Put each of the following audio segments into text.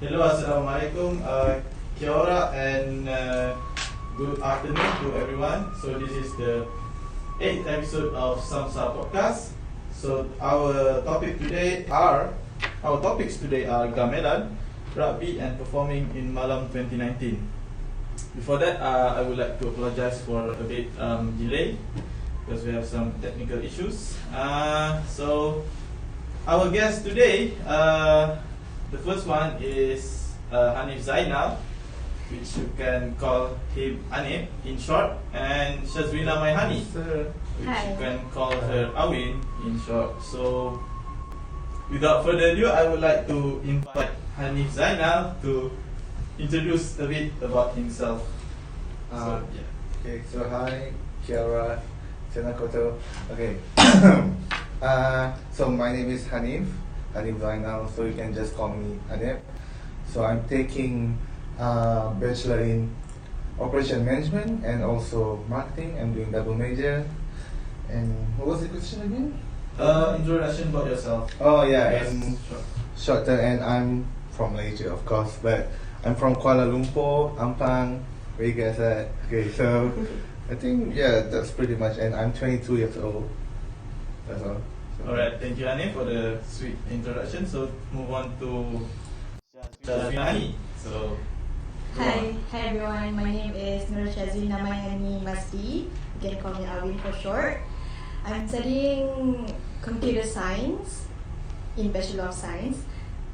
Hello, Assalamualaikum, Kia ora and good afternoon to everyone. So this is the 8th episode of Samsa Podcast. So our topics today are Gamelan, Rugby and performing in Malam 2019. Before that, I would like to apologize for a bit delay because we have some technical issues. So our guest today, the first one is Hanif Zainal, which you can call him Hanif in short, and Shazwina Maihani, which Hi. you can call her Awin in short. So without further ado, I would like to invite Hanif Zainal to introduce a bit about himself. Okay, so hi, Kiara, Senakoto. Okay, so my name is Hanif Zainal, so you can just call me Hanif. So I'm taking bachelor in operation management and also marketing. I'm doing double major. And what was the question again? Introduction about yourself. Oh yeah, Yes, and sure. short term, and I'm from Malaysia, of course, but I'm from Kuala Lumpur, Ampang, where you guys at. Okay, so I think that's pretty much, and I'm 22 years old. That's all. So, Alright, thank you Hanif for the sweet introduction. So move on to Shazwina. So Hi everyone. My name is Nur Shazwina Maihani Masdi. You can call me Awin for short. I'm studying computer science in Bachelor of Science,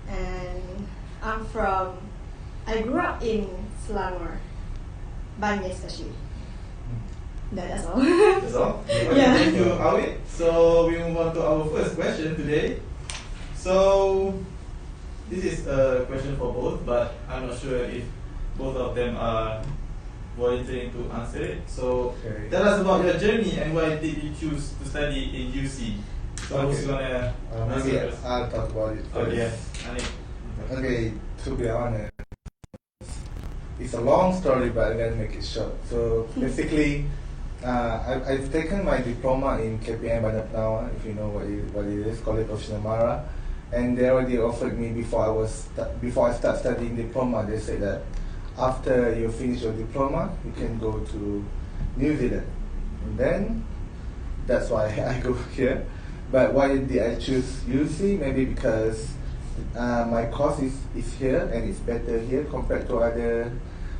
and I grew up in Selangor, Bangi especially. That's all. that's all. Okay, Yeah. thank you Awin. So we move on to our first question today. So this is a question for both, but I'm not sure if both of them are volunteering to answer it. So Okay. tell us about your journey and why did you choose to study in UC? So who's gonna answer maybe first? I'll talk about it first. Okay, Hanif. Okay, to be honest, it's a long story, but I'm gonna make it short. So basically, I've taken my diploma in KPM Bandar, if you know what it is, College of Sinamara, and they already offered me before I start studying diploma. They said that after you finish your diploma, you can go to New Zealand, and then that's why I go here. But why did I choose UC? Maybe because my course is here and it's better here compared to other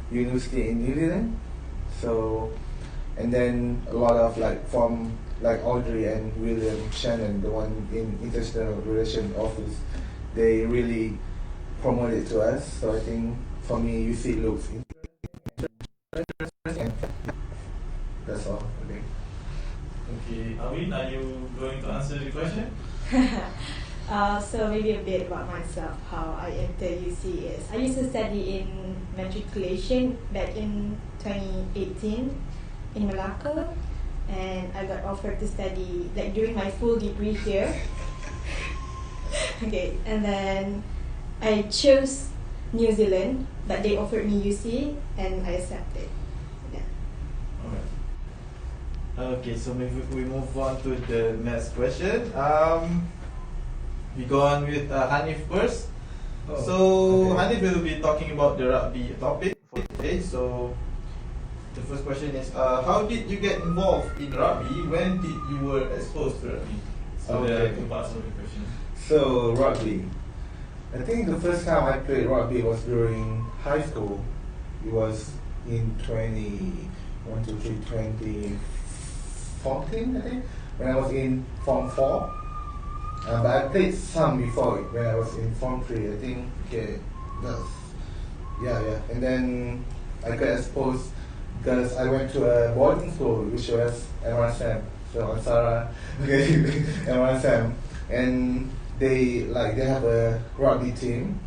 university in New Zealand. So, and then a lot of from Audrey and William Shannon, the one in international relations office, they really promote it to us. So I think for me, UC looks interesting. That's all. Okay. Okay, Awin, are you going to answer the question? So maybe a bit about myself, how I entered UC is. I used to study in matriculation back in 2018 in Malacca, and I got offered to study during my full degree here. Okay, and then I chose New Zealand, but they offered me UC and I accepted. Yeah. Alright. Okay, so maybe we move on to the next question. We go on with Hanif first. So okay. Hanif will be talking about the rugby topic for today. So the first question is, how did you get involved in rugby? When did you were exposed to rugby? So there are Okay. two parts of the question. So rugby. I think the first time I played rugby was during high school. It was in 2014, I think, when I was in Form 4. But I played some before when I was in Form 3. I think, yeah. And then I got exposed because I went to a boarding school, which was MRSM. So Ansara, okay, MRSM, and they have a rugby team.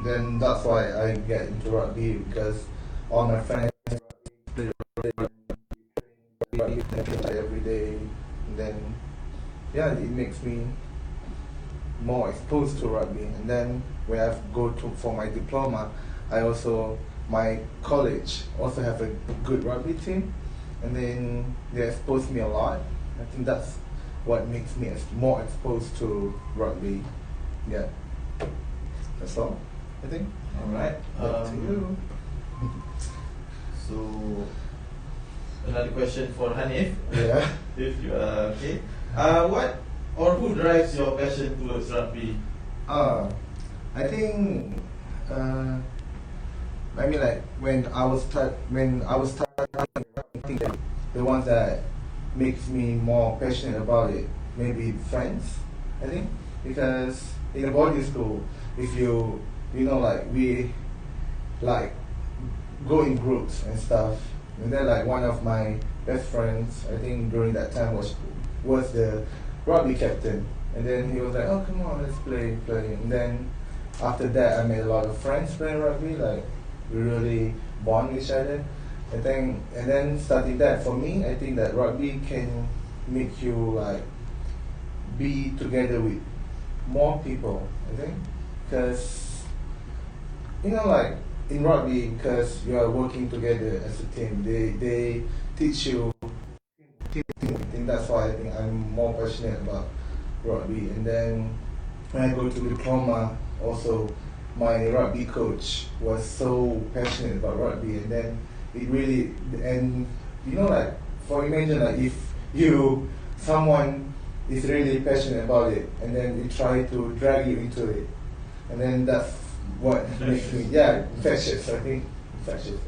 Then that's why I get into rugby, because all my friends play rugby every day. And then it makes me more exposed to rugby. And then when I for my diploma, my college also have a good rugby team, and then they exposed me a lot. I think that's what makes me more exposed to rugby. Yeah, that's all. I think. Alright. Back to you. So another question for Hanif. Yeah. If you are okay. What or who drives your passion towards rugby? I think I mean like when I was starting, I think that the ones that makes me more passionate about it maybe friends. I think because in a boarding school, if you know like we like go in groups and stuff, and then like one of my best friends, I think during that time was the rugby captain, and then he was like, oh come on, let's play, and then after that I made a lot of friends playing rugby, like we really bond with each other. I think, and then starting that for me, I think that rugby can make you like be together with more people. I think because you know like in rugby, because you are working together as a team, they teach you team. I think that's why I think I'm more passionate about rugby. And then when I go to diploma, also my rugby coach was so passionate about rugby, and then it really, and you know like for imagine like if someone is really passionate about it and then they try to drag you into it, and then that's what makes me infectious. I think infectious.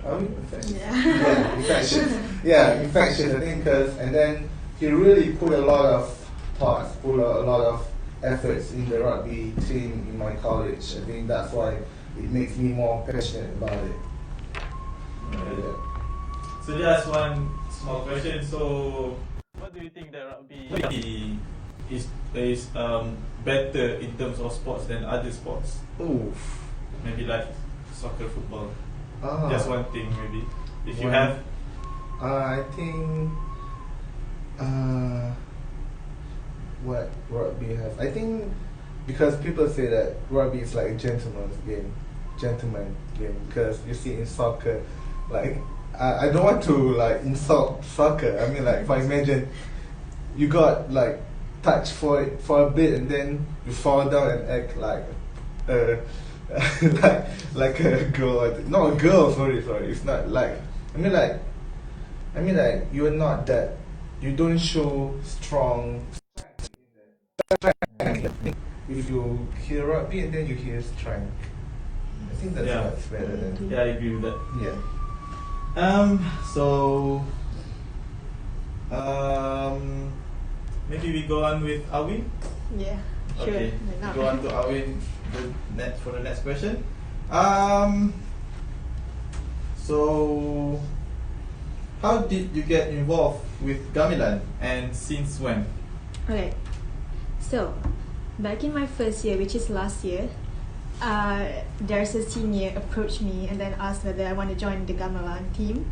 Are we infectious? Yeah, infectious. Yeah, infectious. I think because and then he really put a lot of thoughts, put a lot of efforts in the rugby team in my college. I think that's why it makes me more passionate about it. Yeah. So just one small question. So what do you think that rugby is better in terms of sports than other sports? Oof. Maybe like soccer, football. Ah. Just one thing maybe. If you One. have. I think what rugby has. I think because people say that rugby is like a gentleman game, because you see in soccer, like I don't want to like insult soccer. I mean like if I imagine you got like touch for a bit and then you fall down and act like like a girl. Not a girl. Sorry. It's not like I mean like you're not that. You don't show strong. If you hear rugby and then you hear strength, I think that's much better than. Yeah, I agree with that. Yeah. So maybe we go on with Awin. Yeah, sure. Okay, No. we go on to Awin for the next question. So how did you get involved with Gamelan and since when? Okay, so back in my first year, which is last year, there's a senior approached me and then asked whether I want to join the Gamelan team,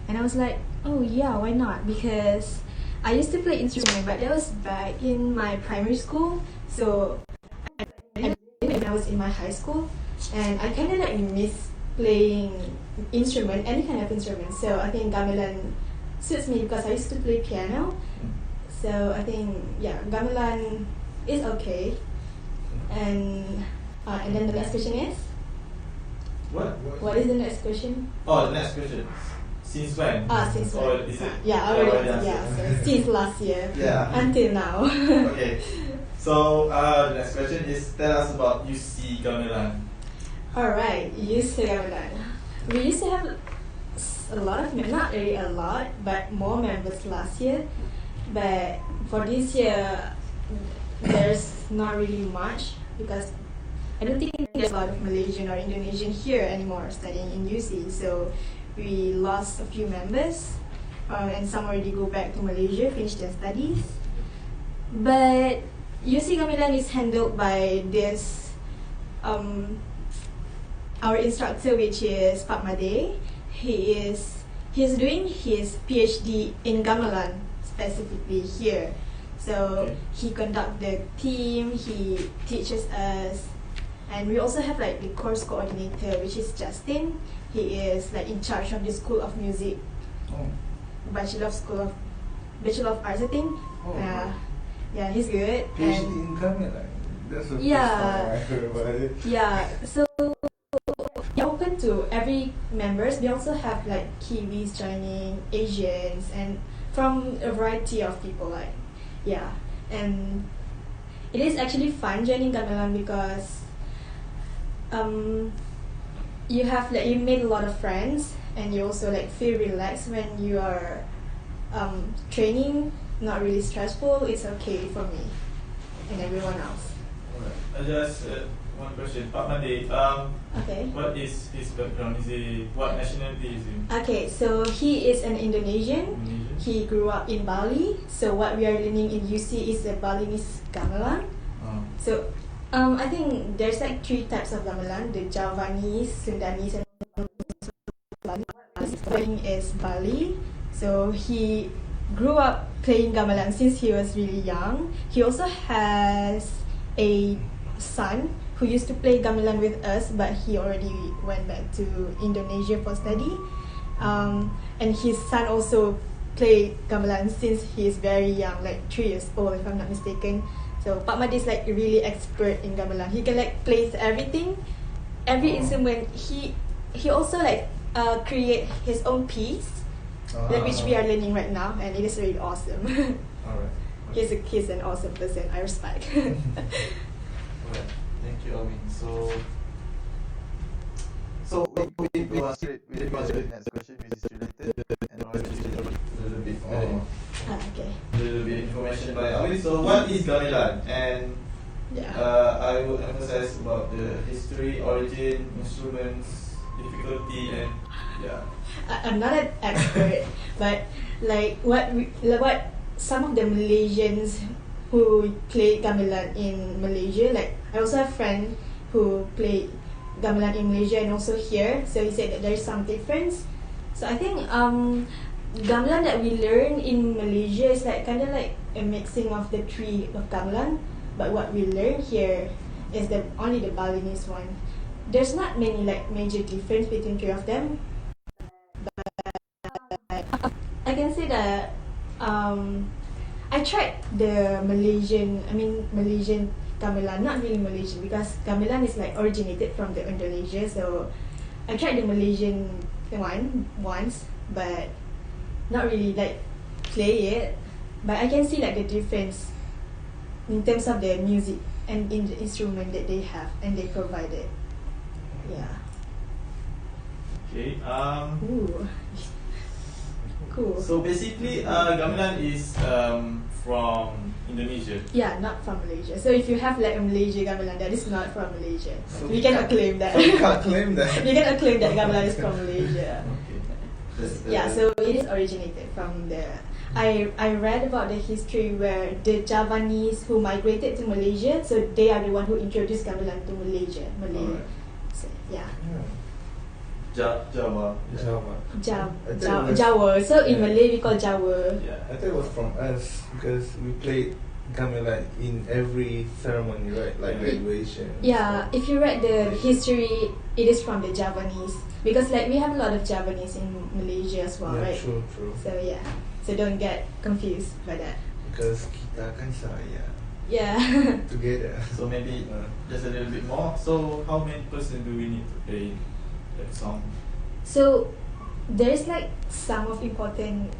and I was like, oh yeah, why not? Because I used to play instrument, but that was back in my primary school, so I did it when I was in my high school, and I kind of like miss playing instrument, any kind of instrument. So I think Gamelan suits me because I used to play piano. So I think Gamelan is okay. And then the next question is? What is the next question? Oh, the next question. Since when? Since when? Or is it? Yeah, already. So since last year. Yeah. Until now. Okay. So the next question is, tell us about UC Gamelan. Alright, UC Gamelan. We used to have a lot of members, not really a lot, but more members last year. But for this year, there's not really much because I don't think there's a lot of Malaysian or Indonesian here anymore studying in UC. So we lost a few members, and some already go back to Malaysia, finish their studies. But UC Gamelan is handled by this our instructor, which is Pak Made. He's doing his PhD in Gamelan specifically here. So he conducts the team, he teaches us, and we also have like the course coordinator, which is Justin. He is like in charge of the School of Music, Bachelor of Arts, I think. Oh. Yeah, he's good. PhD in Gamelan. That's the Yeah. first time I heard about it. Yeah, so we're open to every members. We also have like Kiwis joining, Asians, and from a variety of people. Like, yeah, and it is actually fun joining Gamelan because you have like you made a lot of friends, and you also like feel relaxed when you are training. Not really stressful. It's okay for me and everyone else. Alright. Just one question. Pak Made, Okay. what is his background? What nationality is he? Okay, so he is an Indonesian. Indonesian? He grew up in Bali. So what we are learning in UC is the Balinese gamelan. So I think there's like 3 types of gamelan: the Javanese, Sundanese, and Balinese. Playing is Bali. So he grew up playing gamelan since he was really young. He also has a son who used to play gamelan with us, but he already went back to Indonesia for study. And his son also played gamelan since he is very young, like 3 years old if I'm not mistaken. So Pak Madi is like really expert in gamelan. He can like play everything, every instrument. He also like create his own piece, like, which we are learning right now, and it is really awesome. Alright. He's an awesome person. I respect. Alright. Thank you, Alvin. So we go straight to the next question, which is related, and also a little bit Okay. a little bit information by Alvin. So what is gamelan? And Yeah. I will emphasize about the history, origin, instruments, difficulty, and yeah. I'm not an expert, but like what some of the Malaysians who play gamelan in Malaysia, like I also have friend who play gamelan in Malaysia and also here. So he said that there is some difference. So I think gamelan that we learn in Malaysia is like kind of like a mixing of the 3 of gamelan, but what we learn here is only the Balinese one. There's not many like major difference between 3 of them. I can say that I tried the Malaysian gamelan, not really Malaysian because gamelan is like originated from the Indonesia. So I tried the Malaysian one once, but not really like play it. But I can see like the difference in terms of the music and in the instrument that they have and they provided. Yeah. Okay. Ooh. Cool. So basically, gamelan is from Indonesia. Yeah, not from Malaysia. So if you have like a Malaysia gamelan, that is not from Malaysia. So We cannot claim that. So you can't claim that. You cannot claim that gamelan is from Malaysia. Okay. Yeah, so it is originated from there. I read about the history where the Javanese who migrated to Malaysia, so they are the one who introduced gamelan to Malaysia. Alright. So, yeah. Java. Java. Jawa. So in Yeah. Malay we call Jawa. Yeah. I thought it was from us because we played gamelan in every ceremony, right? Like graduation. and Yeah, stuff. if you read the history, it is from the Javanese because like we have a lot of Javanese in Malaysia as well, Yeah, right? true. So yeah, so don't get confused by that. Because kita kan saya Yeah. together. So maybe just a little bit more. So how many person do we need to play that song? So there's like some of important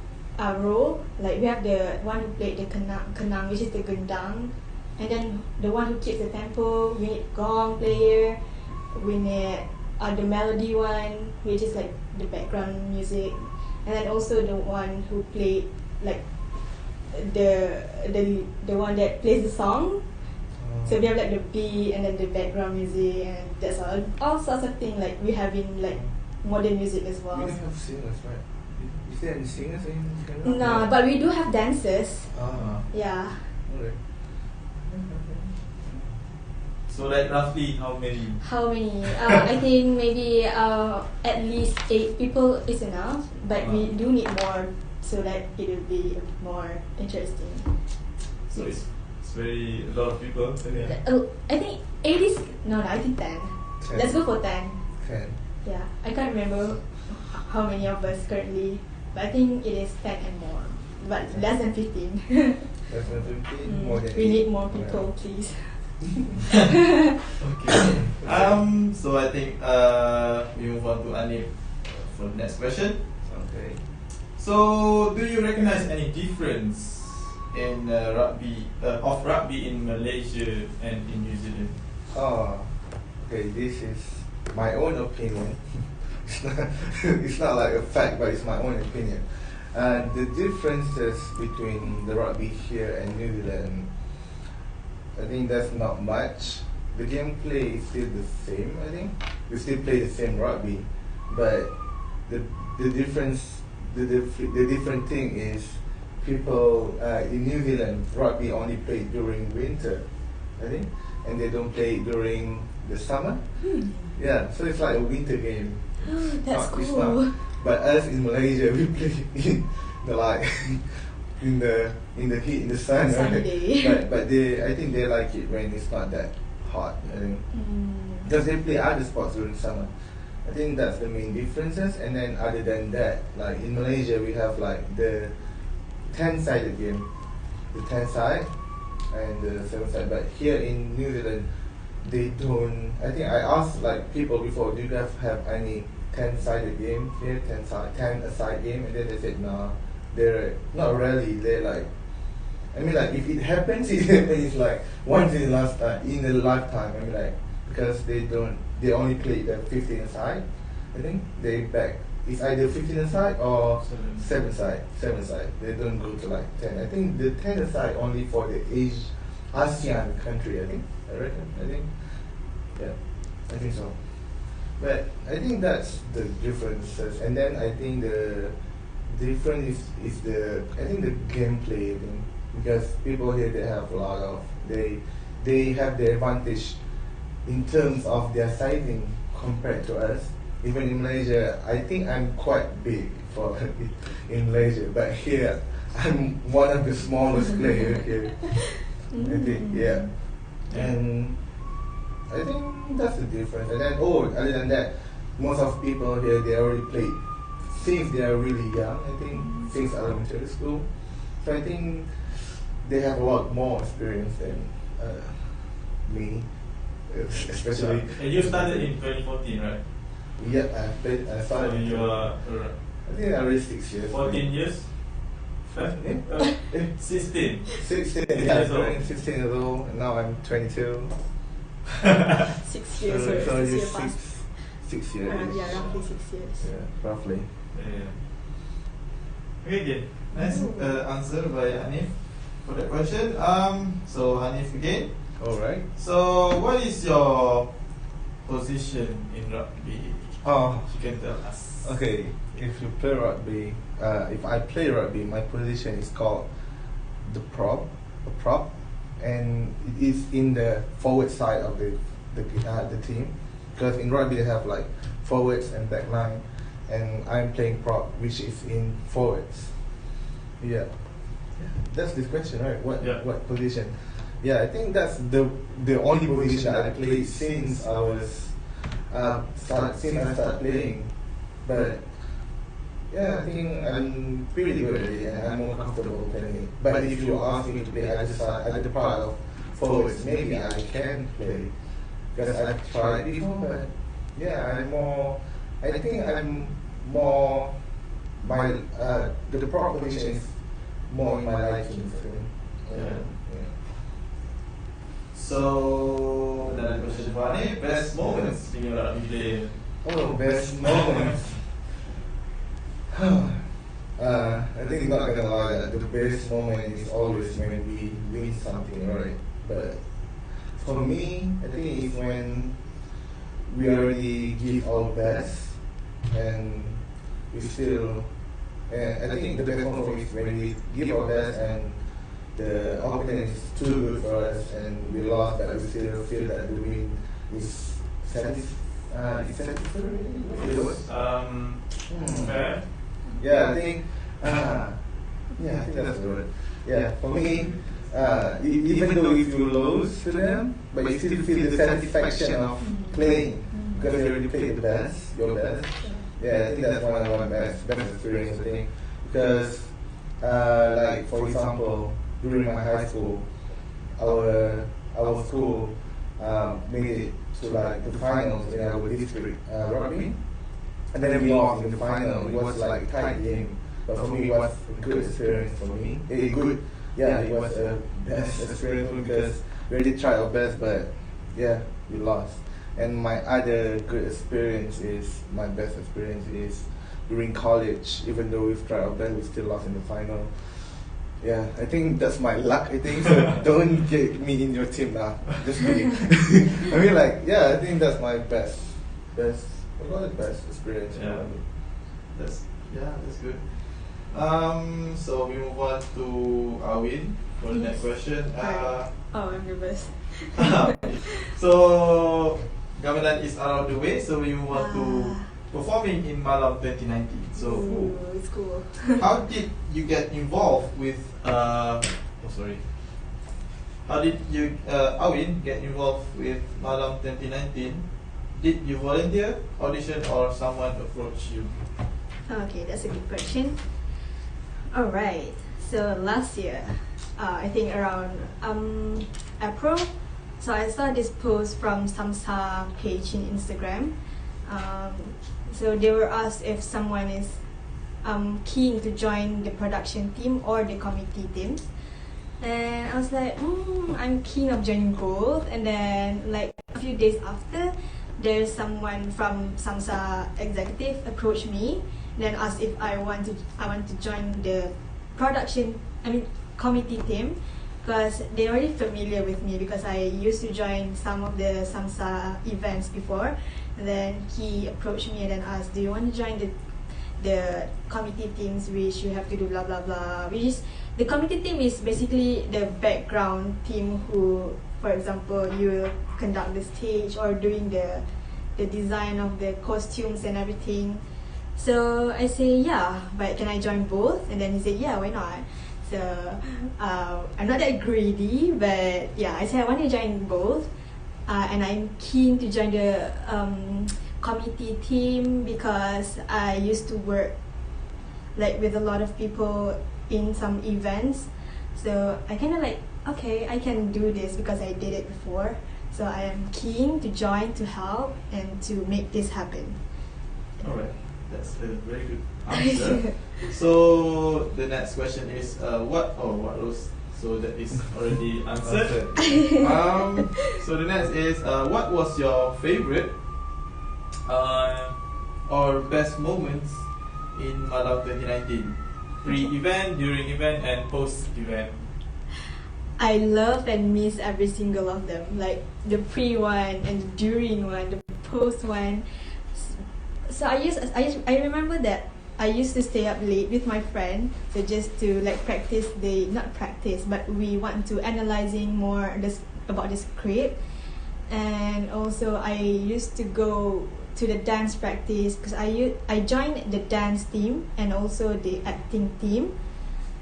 role. Like we have the one who played the kenang, which is the gendang, and then the one who keeps the tempo. We need gong player. We need the melody one, which is like the background music, and then also the one who played like the one that plays the song. So we have like the beat and then the background music, and that's all sorts of things like we have in like modern music as well. We don't have singers, right? Is there any singers in gamelan? No, but we do have dancers. Yeah. Alright. So like roughly how many? How many? I think maybe at least 8 people is enough, but we do need more so that it will be more interesting. So it's very a lot of people. Yeah. I think 8 is I think 10. 10. Let's go for 10. 10. Yeah, I can't remember how many of us currently, but I think it is 10 and more, but less than 15. Less than 15, more than We 8. need more people, please. Okay. So I think we move on to Anif for the next question. Okay. So, do you recognize any difference in rugby in Malaysia and in New Zealand? Oh, okay. This is my own opinion. It's not like a fact, but it's my own opinion. The differences between the rugby here and New Zealand, I think that's not much. The gameplay is still the same. I think we still play the same rugby, but the difference, the different thing is people in New Zealand rugby only play during winter, I think, and they don't play during the summer. Yeah, so it's like a winter game. That's It's cool. not. But us in Malaysia, we play in the like in the heat, in the sun. Sunny Right? day. But I think they like it when it's not that hot. I think Mm. because they play other sports during summer. I think that's the main differences. And then other than that, like in Malaysia, we have like the 10-sided game, the 10 side and the 7 side. But here in New Zealand, they don't. I think I asked like people before, do you guys have any 10-sided game here, 10-a-side game? And then they said no, they're not really. They're like, I mean, like if it happens, it happens like once in the lifetime. I mean, like because they only play the 15-a-side. I think they back. It's either 15-a-side or 7-a-side. They don't go to like 10. I think the 10-a-side only for the ASEAN country. I think. Yeah, I think so. But I think that's the differences. And then I think the difference is the gameplay. I think because people here they have a lot of they have the advantage in terms of their sizing compared to us. Even in Malaysia, I think I'm quite big for in Malaysia, but here I'm one of the smallest players here. I think, yeah. And I think that's the difference. And then, other than that, most of people here, they already played since they are really young, I think, since elementary school. So I think they have a lot more experience than me, especially. And you started in 2014, right? Yeah, I So started. you are I think I already 6 years. 14 years? Eh? 16. 16, Years yeah, old. I'm 16 years old, and now I'm 22. 6 years So or you 6 years past. 6 years. Yeah, roughly 6 years. Yeah, roughly. Yeah. Okay, good. Nice answer by Hanif for that question. So Hanif again. Alright. So what is your position in rugby? Oh, You can tell us. okay. If you play rugby, if I play rugby, my position is called the prop, and it is in the forward side of the team. Because in rugby they have like forwards and back line, and I'm playing prop, which is in forwards. Yeah, that's this question, right? What position? Yeah, I think that's the only position that I played since I was since I started playing. But yeah, I think I'm pretty good at it, and I'm more comfortable playing it. But if you ask me to play at the part of forwards, maybe I can play because I've tried before. But yeah, I think I'm more. The prop position is more in my liking. Yeah. So another question for Hanif. Best moments in your rugby play? Oh, best moments. I think not gonna lie, that the best moment is always when we win something, right? But for me, I think it's when we already give our best and we still. And I think the best moment for me is when we give our best and the opponent is too good for us and we lost, but we still feel that the win is satisfactory. Fair. Yeah, I think. I think that's good. Yeah, for me, even though if you lose to them, but you still feel the satisfaction of playing because you already played your best. Yeah, I think that's one of my best experience. I think because, like for example, during my high school, our our school made it to like the finals in our district rugby, and then we lost in the final. It was like a tight game, but for me it was a good experience for me. It was a best experience because we really tried our best, but yeah, we lost. And my other good experience is, my best experience is during college. Even though we've tried our best, we still lost in the final. Yeah, I think that's my luck. I think so. Don't get me in your team now. Just kidding. I mean, like, yeah, I think that's my best. What was the best experience? Yeah. That's good. So we move on to Awin for the next question. I'm nervous. So Gamelan is out of the way, so we move on to performing in Malam 2019. So it's cool. how did you get involved with How did you Awin get involved with Malam 2019? Did you volunteer, audition, or someone approach you? Okay, that's a good question. Alright, so last year, I think around April, so I saw this post from Samsa page in Instagram. So they were asked if someone is keen to join the production team or the committee team. And I was like, I'm keen of joining both. And then like a few days after, there's someone from Samsa executive approached me, then asked if I want to join the committee team, because they're already familiar with me because I used to join some of the Samsa events before. And then he approached me and then asked, do you want to join the committee teams, which you have to do blah blah blah, which is, the committee team is basically the background team who, for example, you will conduct the stage or doing the design of the costumes and everything. So I say, yeah, but can I join both? And then he said, yeah, why not? So I'm not that greedy, but yeah, I said I want to join both, and I'm keen to join the committee team because I used to work like with a lot of people in some events. So I kind of like, okay, I can do this because I did it before. So I am keen to join, to help, and to make this happen. Alright, that's a very good answer. So the next question is what was, so that is already answered. So the next is what was your favorite or best moments in Malam 2019? Pre-event, during event, and post-event. I love and miss every single of them, like the pre one and the during one, the post one. So I remember that I used to stay up late with my friend, so just to like practice but we want to analyzing more about the script. And also I used to go to the dance practice because I joined the dance team and also the acting team,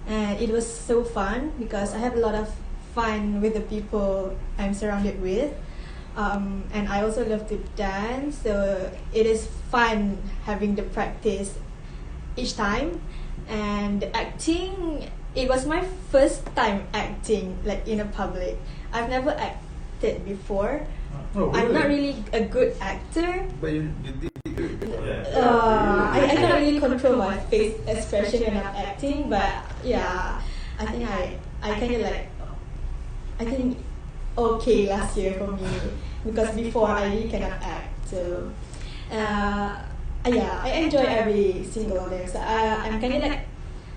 and it was so fun because I have a lot of fun with the people I'm surrounded with, and I also love to dance, so it is fun having the practice each time. And the acting, it was my first time acting like in a public. I've never acted before. Oh, really? I'm not really a good actor. But you did good. I cannot really control my face expression when I'm acting, but yeah, I think I think okay last year for me, because before I really cannot act. So I enjoy every single of them. So I'm kind of like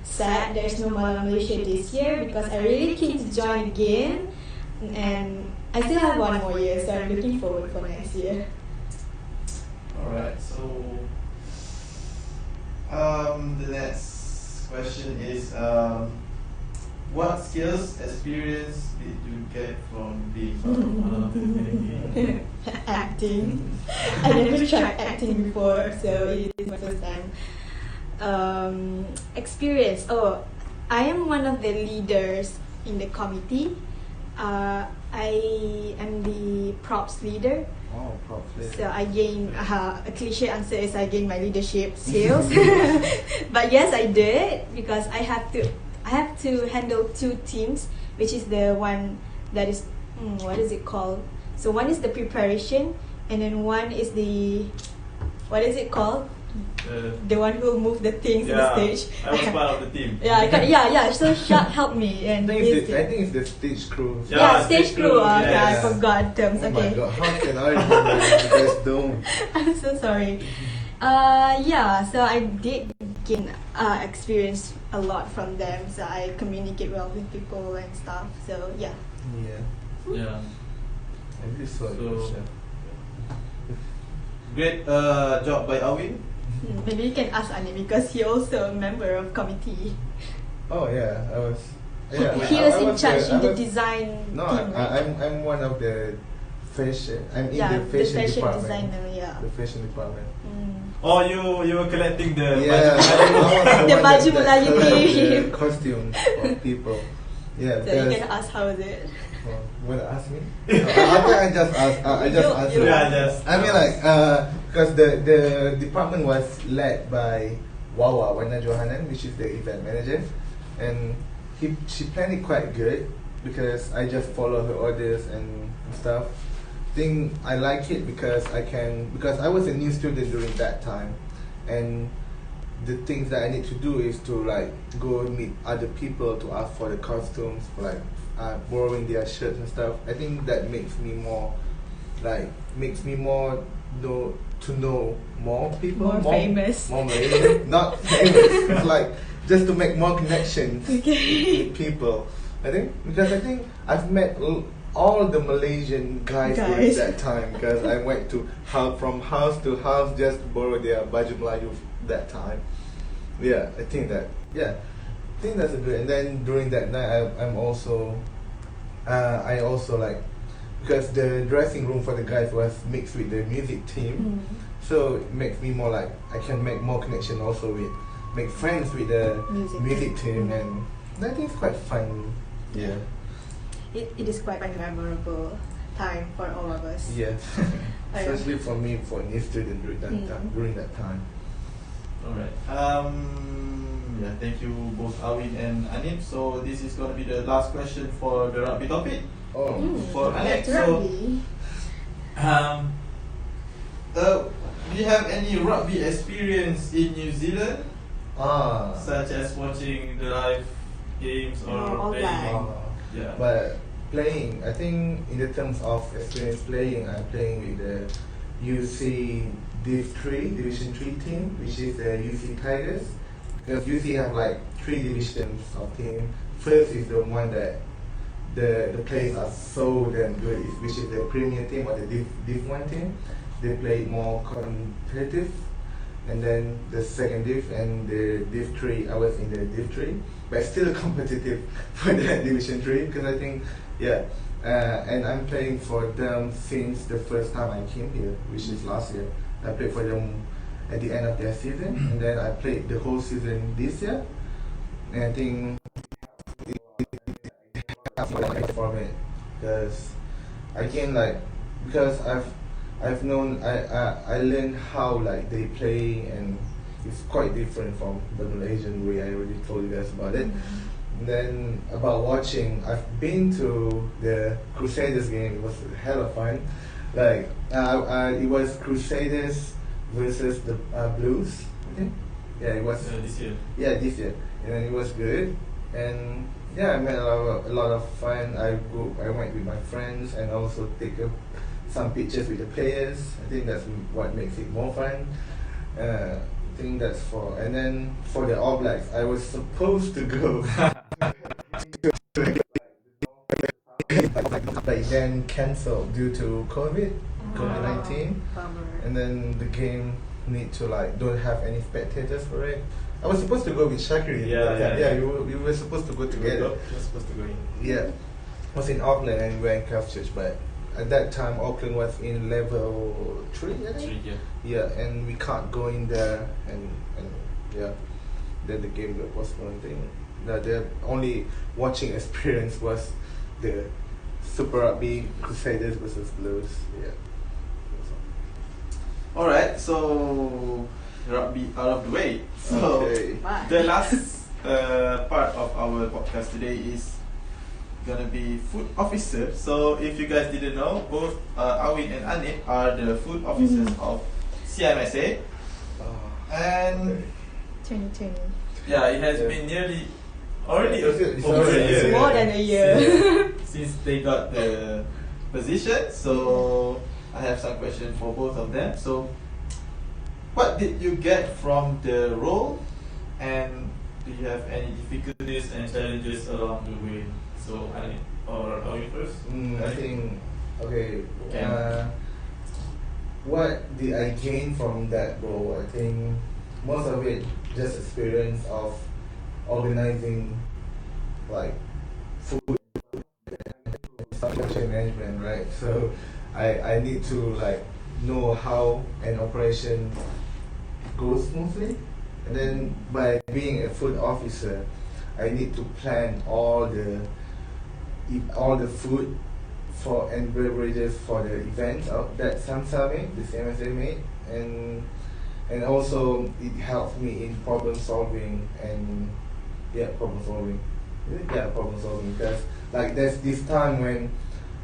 sad there's no Malam Malaysia this year because I really keen to join again, and I still have one more year, so I'm looking forward for next year. Alright, so the next question is what skills, experience did you get from being Malam? Acting. I never tried acting before, so it is my first time. Experience. Oh, I am one of the leaders in the committee. I am the props leader. Oh, props leader. So I gain a cliche answer is I gain my leadership skills. But yes, I did because I have to handle two teams, which is the one that is what is it called? So one is the preparation, and then one is the, what is it called? The one who will move the things on the stage. I was part of the team. So Shaq helped me, and I think it's the stage crew. stage crew. I forgot terms. Oh Okay. my god, how can I remember? You guys don't. I'm so sorry. So I did gain experience a lot from them. So I communicate well with people and stuff. So yeah. Yeah. I really saw it. So, great job by Awin. Maybe you can ask Ani because he also a member of committee. Oh yeah, I was. He Yeah, was I in charge in the was- design No, team, right? I'm one of the fashion. I'm in Yeah, the fashion, the fashion department. designer, yeah. The fashion department. Oh, you were collecting the Yeah, baju. The baju Melayu collect team. the costumes of people. Yeah, So you because can ask how is it? want to ask me? I just asked. I just asked. You- you. Yeah, just. I mean, like, because the department was led by Wawa Wana Johanan, which is the event manager, and she planned it quite good because I just follow her orders and stuff. Think I like it because because I was a new student during that time, and the things that I need to do is to like go meet other people to ask for the costumes, for like borrowing their shirts and stuff. I think that makes me more to know more people, More famous. more not famous. It's like just to make more connections with people. I think I've met all the Malaysian guys during that time because I went from house to house just to borrow their baju Melayu that time. Yeah, I think that's a good. And then during that night, I also like, because the dressing room for the guys was mixed with the music team, so it makes me more like I can make more connection also make friends with the music team, and I think it's quite fun. Yeah. It is quite a memorable time for all of us. Yes, especially for me, for a new student during that time. Alright. Thank you both Awin and Anip. So this is going to be the last question for the rugby topic. Oh, For Anip. That's So, rugby. do you have any rugby experience in New Zealand, such as watching the live games or All playing? that. Yeah. But playing, I think in the terms of experience playing, I'm playing with the UC Division 3 team, which is the UC Tigers. Because UC have like 3 divisions of team. First is the one that the players are so damn good, which is the premier team or the Div 1 team. They play more competitive. And then the second Div and the Div 3, I was in the Div 3, but still competitive for the Division 3 because I think, and I'm playing for them since the first time I came here, which is last year. I played for them at the end of their season, and then I played the whole season this year. And I think from it because again, like, because I've known I learned how like they play, and it's quite different from the Malaysian way. I already told you guys about it. And then about watching, I've been to the Crusaders game. It was a hell of fun. Like it was Crusaders versus the Blues. I think. Yeah, it was. This year. Yeah, this year, and then it was good. And yeah, I met a lot of fun. I went with my friends and also take some pictures with the players. I think that's what makes it more fun. I think that's for, and then for the All Blacks, I was supposed to go, but then cancelled due to COVID-19, and then the game need to like don't have any spectators for it. I was supposed to go with Shakiri. Yeah. We were supposed to go together. You're supposed to go in. Yeah, I was in Auckland and we were in Christchurch, but at that time Auckland was in level 3, I think. 3, yeah. Yeah, and we can't go in there, and yeah, then the game got postponed. The only watching experience was the Super Rugby Crusaders versus Blues. Yeah. Alright, so rugby out of the way. So Okay. the last part of our podcast today is gonna be food officer. So if you guys didn't know, both Awin and Anit are the food officers of CMSA. And 2020. yeah, it has been nearly already It's over a already year. more than a year. Since they got the position. So I have some questions for both of them. So what did you get from the role, and do you have any difficulties and challenges along the way? So Anit or Awin first? I think, okay, Okay. what did I gain from that role? I think most of it just experience of organizing like food supply management, right? So I need to like know how an operation goes smoothly, and then by being a food officer, I need to plan all the food for and beverages for the events that Samsa made, the CMSA made, and also it helps me in problem solving and problem solving. Problem solving, because like there's this time when,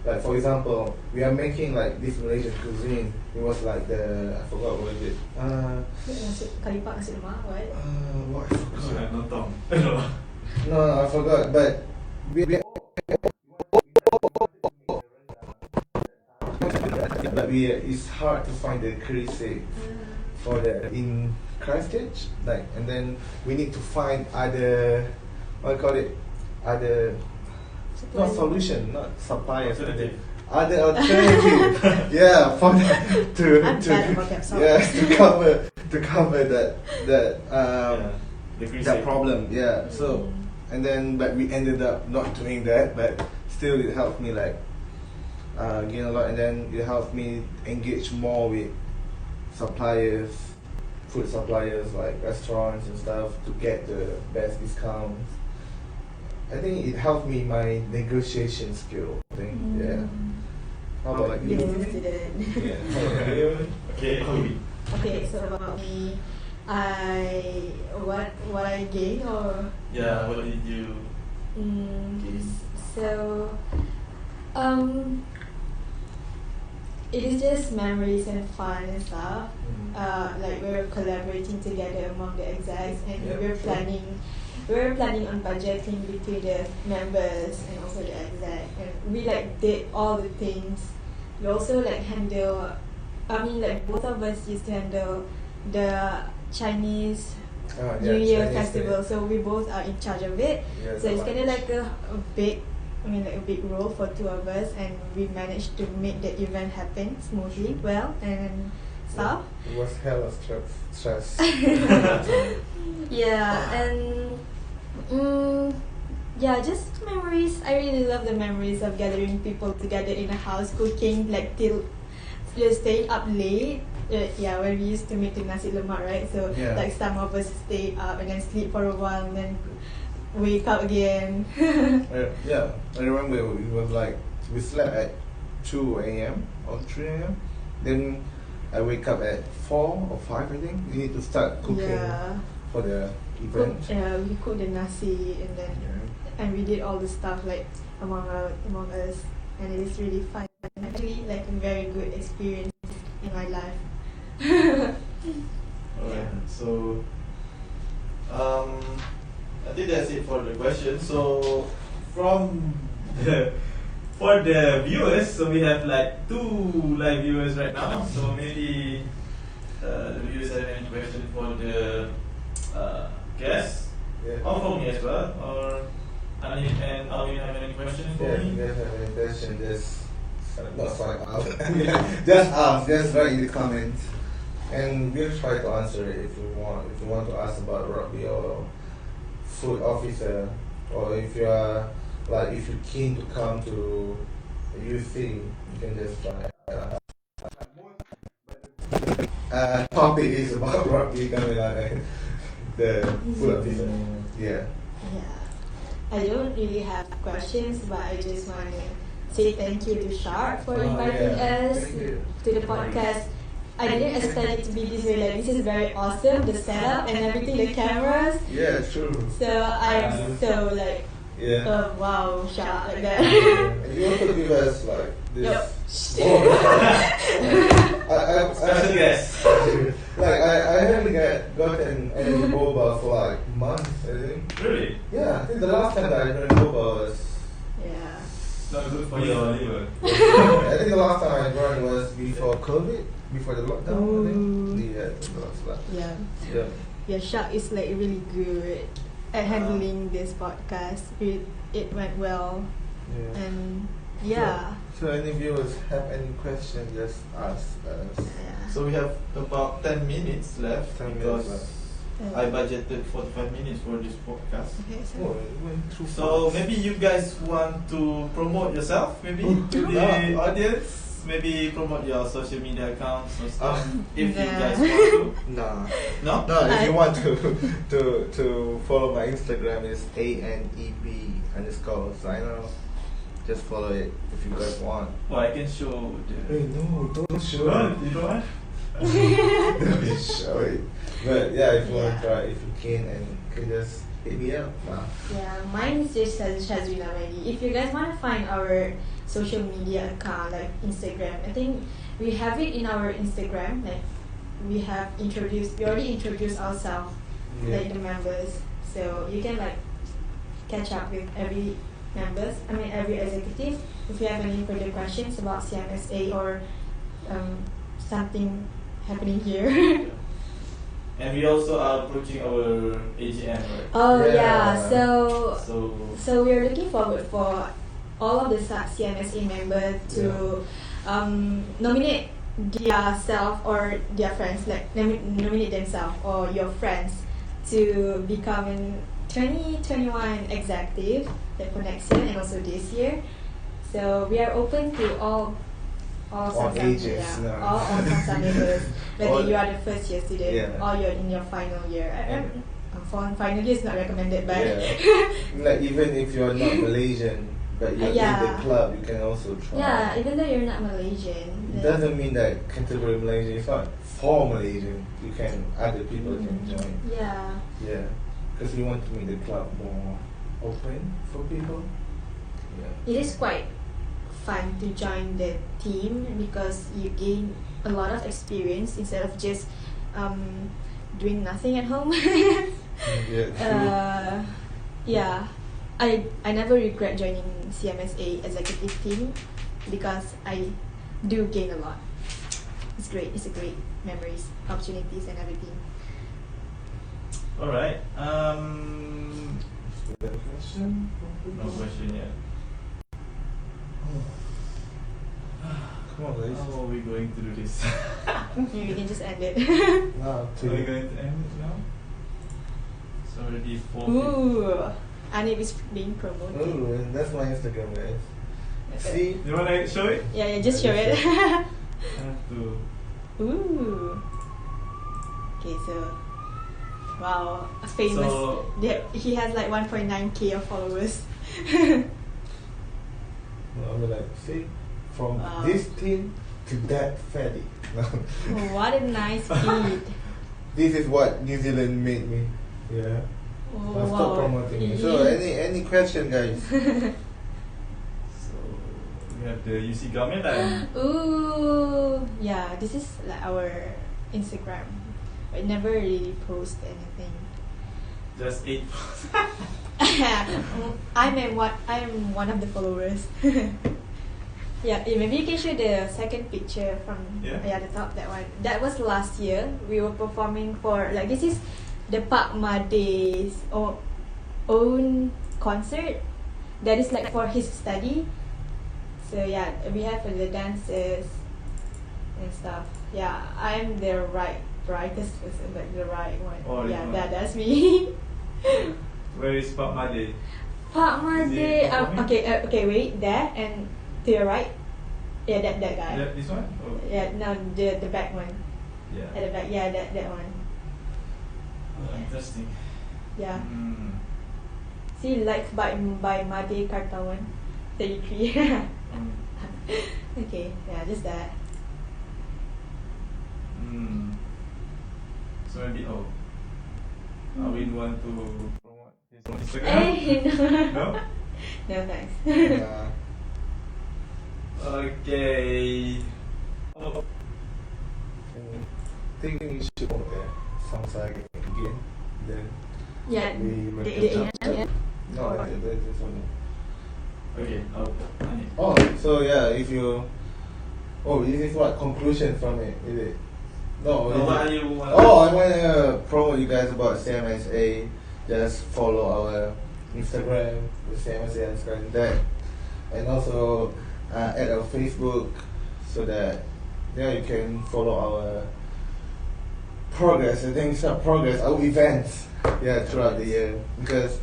like for example, we are making like this Malaysian cuisine. It was like I forgot what is it. Nasi kalipak, nasi lemak, what? What I forgot. Notong. No, I forgot. But it's hard to find the curry for the in Christchurch, like, and then we need to find other, what I call it, other, not solution, not suppliers, Alternative. other alternative, yeah, for I'm bad about that, sorry. to cover that The that problem, yeah. So, and then but we ended up not doing that, but still it helped me like gain a lot, and then it helped me engage more with suppliers, food suppliers like restaurants and stuff to get the best discounts. I think it helped me my negotiation skill. I think, yeah. How about like you? Being a student. Yeah. How about you? Okay, Awin. Okay, so about me, what I gained or Yeah, what did you gain? so it is just memories and fun and stuff. Like we're collaborating together among the execs, and Yep, we're sure. planning on budgeting between the members and also the exec, and we like did all the things. We also like handle, I mean like both of us used to handle the Chinese New Year Chinese festival, Day. so we both are in charge of it. Yeah, So it's kind of lunch. like a big role for two of us, and we managed to make the event happen smoothly, well, and stuff. It was hella stress. Yeah, and yeah, just memories. I really love the memories of gathering people together in a house, cooking like till just staying up late. Yeah, when we used to make the nasi lemak, right? So Yeah. like some of us stay up and then sleep for a while and then wake up again. Yeah, I remember it was like we slept at 2 a.m. or 3 a.m. Then I wake up at 4 or 5, I think. We need to start cooking Yeah. for the event. We cooked the nasi and then and we did all the stuff like among us, and it is really fun. Actually, like a very good experience in my life. Alright, so I think that's it for the question. So from for the viewers, so we have like 2 live viewers right now. So maybe the viewers have any question for the guests, Yeah. or for me as well, or Anit and Awin have any questions for Yeah, if me? you guys have any question, just not swipe out. Just ask, just write in the comments, and we'll try to answer it if you want. If you want to ask about rugby or food officer, or if you are like if you're keen to come to UC, you can just try. Topic is about rugby, Gamelan, and the food officer. Yeah. Yeah. I don't really have questions, but I just want to say thank you to Sharp for inviting us Thank you. to the podcast. I didn't expect it to be this way. Like, this is very awesome, the setup and everything, the cameras. Yeah, true. So I'm so like Yeah. Wow, shout like that. And you also give us like this. Yep. Special guest. I haven't gotten any boba for like months, I think. Really? Yeah, I think the last time that I drank boba was. Yeah. Not good for your liver. I think the last time I drank was before COVID, before the lockdown. I think. Yeah, the last one. Yeah. Yeah. Yeah, Shark is like really good at handling this podcast. It went well, Yeah. and yeah. So any viewers have any questions, just ask us. Yeah. So we have about 10 minutes left 10 because minutes I budgeted 45 minutes for this podcast. Okay, so Oh, it went through So fast. maybe you guys want to promote yourself, maybe to the Yeah. audience. Maybe promote your social media accounts or stuff if you Nah. guys want to. Nah. No? No, if you want to follow my Instagram, is ANEB_Zainal. Just follow it if you guys want. Or I can show Hey, the. no, don't show No, it. you don't want? Don't show it. But yeah, if you want Yeah. to try, if you can, and can just hit me up. Nah. yeah, mine is just Shazwina Mehdi. If you guys want to find our social media account like Instagram, I think we have it in our Instagram. Like we already introduced ourselves, Yeah. like the members. So you can like catch up with every every executive. If you have any further questions about CMSA or something happening here. And we also are approaching our AGM, right? Oh yeah, Yeah. so we're looking forward for all of the CMSA members to nominate their self or their friends, like nominate themselves or your friends to become an 2021 executive, like for next year and also this year. So we are open to all Samsung, ages, no. all Samsung members, whether All- you are the first year student Yeah. or you're in your final year. And- For final year is not recommended, but Yeah. Like even if you're not Malaysian, but you're in the Yeah. club, you can also try. yeah, even though you're not Malaysian, It doesn't mean that category Malaysian is not for Malaysian. You can, other people can join. Yeah, Yeah, because we want to make the club more open for people. Yeah. it is quite fun to join the team because you gain a lot of experience instead of just doing nothing at home. Yeah, true. Yeah, I never regret joining CMSA executive team because I do gain a lot. It's great. It's a great memories, opportunities, and everything. Alright. Is there a question? No question yet. Come on, guys. How are we going to do this? Maybe we can just end it. Now, Are we going to end it now? It's already 4:50. Ooh, Anib is being promoted. Oh, and that's my Instagram, guys. See? You wanna show it? Yeah, just show it. I have to. Ooh. Okay, so wow, a famous. So- He has like 1.9k of followers. I'm like, see? From Wow. this thin to that fatty. What a nice feed. This is what New Zealand made me. Yeah. Oh, I'll stop promoting it. So any question, guys? So we have the UC Gamelan. Ooh, yeah. This is like our Instagram. I never really post anything. Just 8. I'm one of the followers. Yeah, maybe you can show the second picture from Yeah. the top, that one. That was last year. We were performing for like this is the Pak Made's own concert. That is like for his study. So yeah, we have the dances and stuff. Yeah, I'm the brightest person, like the right one. Oh, yeah, this one. that's me. Where is Pak Made? Pak Is Made. he performing? Okay, wait, there and to your right. Yeah, that guy. This one? Oh. Yeah, no, the back one. Yeah. At the back, yeah, that one. Oh, interesting. Yeah. Mm. See, like by Made Kartawan, 33. Mm. Okay, yeah, just that. Mm. So maybe I will want to promote his on Instagram? Hey, No? no thanks. Okay. Oh, I think we should go there. Sounds like again. Then Yeah, we the might end. No, that's one. okay. Oh, Oh, so yeah, if you. Oh, this is what conclusion from it, is it? No, no, is what it? are you? Oh, I want to promote you guys about CMSA. Just follow our Instagram, the CMSA Instagram, that, and also add our Facebook, so that you can follow our progress. I think it's not progress, our events, throughout the year, because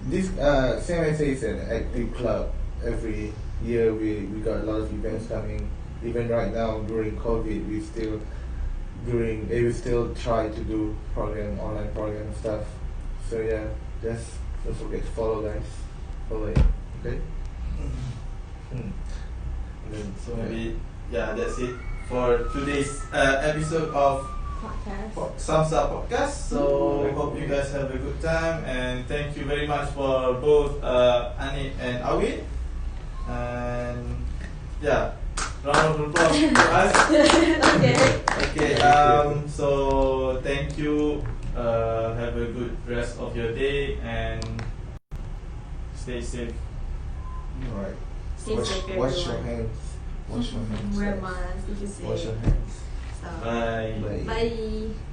this CMSA is an active club. Every year we got a lot of events coming. Even right now during COVID, we still try to do online program stuff. So yeah, just don't forget to follow, guys. Follow it, okay? And then, So maybe that's it for today's episode of Podcast. Samsa Podcast. So hope you guys have a good time, and thank you very much for both Anit and Awin. And round of applause for us. Okay. So thank you. Have a good rest of your day and stay safe. alright. Stay safe, Wash your everyone. hands. Wash your hands. Wear guys. mask if you Wash your safe. hands. So, Bye. Bye. bye.